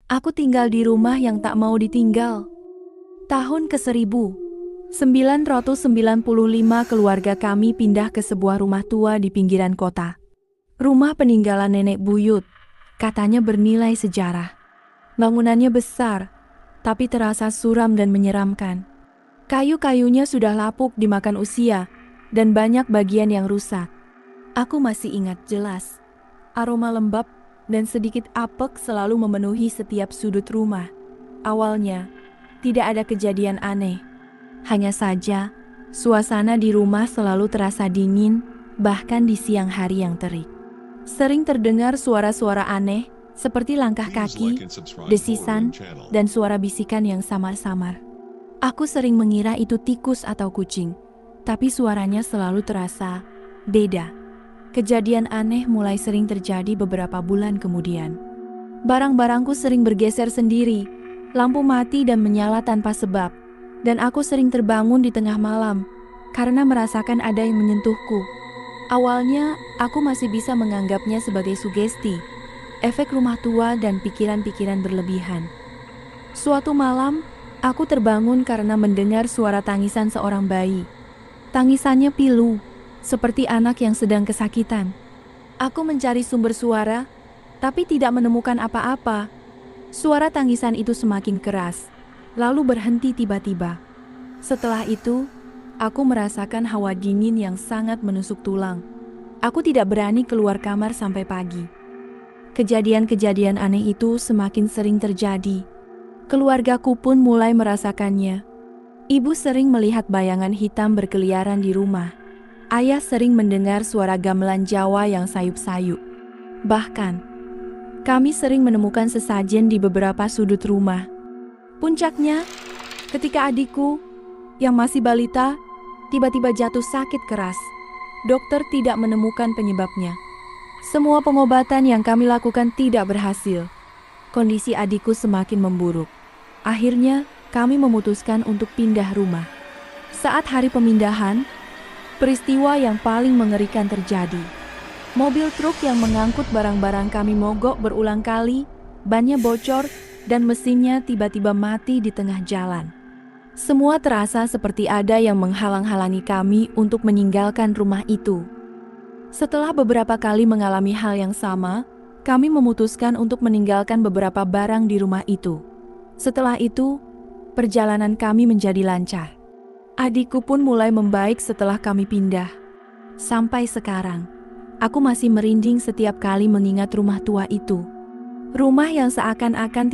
Aku tinggal di rumah yang tak mau ditinggal. Tahun ke-1995 keluarga kami pindah ke sebuah rumah tua di pinggiran kota. Rumah peninggalan nenek buyut, katanya bernilai sejarah. Bangunannya besar, tapi terasa suram dan menyeramkan. Kayu-kayunya sudah lapuk dimakan usia, dan banyak bagian yang rusak. Aku masih ingat jelas, aroma lembab dan sedikit apek selalu memenuhi setiap sudut rumah. Awalnya, tidak ada kejadian aneh. Hanya saja, suasana di rumah selalu terasa dingin, bahkan di siang hari yang terik. Sering terdengar suara-suara aneh, seperti langkah kaki, desisan, dan suara bisikan yang samar-samar. Aku sering mengira itu tikus atau kucing, tapi suaranya selalu terasa beda. Kejadian aneh mulai sering terjadi beberapa bulan kemudian. Barang-barangku sering bergeser sendiri, lampu mati dan menyala tanpa sebab, dan aku sering terbangun di tengah malam karena merasakan ada yang menyentuhku. Awalnya, aku masih bisa menganggapnya sebagai sugesti, efek rumah tua dan pikiran-pikiran berlebihan. Suatu malam, aku terbangun karena mendengar suara tangisan seorang bayi. Tangisannya pilu, seperti anak yang sedang kesakitan. Aku mencari sumber suara, tapi tidak menemukan apa-apa. Suara tangisan itu semakin keras, lalu berhenti tiba-tiba. Setelah itu, aku merasakan hawa dingin yang sangat menusuk tulang. Aku tidak berani keluar kamar sampai pagi. Kejadian-kejadian aneh itu semakin sering terjadi. Keluargaku pun mulai merasakannya. Ibu sering melihat bayangan hitam berkeliaran di rumah. Ayah sering mendengar suara gamelan Jawa yang sayup-sayup. Bahkan, kami sering menemukan sesajen di beberapa sudut rumah. Puncaknya, ketika adikku, yang masih balita, tiba-tiba jatuh sakit keras. Dokter tidak menemukan penyebabnya. Semua pengobatan yang kami lakukan tidak berhasil. Kondisi adikku semakin memburuk. Akhirnya, kami memutuskan untuk pindah rumah. Saat hari pemindahan, peristiwa yang paling mengerikan terjadi. Mobil truk yang mengangkut barang-barang kami mogok berulang kali, bannya bocor, dan mesinnya tiba-tiba mati di tengah jalan. Semua terasa seperti ada yang menghalang-halangi kami untuk meninggalkan rumah itu. Setelah beberapa kali mengalami hal yang sama, kami memutuskan untuk meninggalkan beberapa barang di rumah itu. Setelah itu, perjalanan kami menjadi lancar. Adikku pun mulai membaik setelah kami pindah. Sampai sekarang, aku masih merinding setiap kali mengingat rumah tua itu. Rumah yang seakan-akan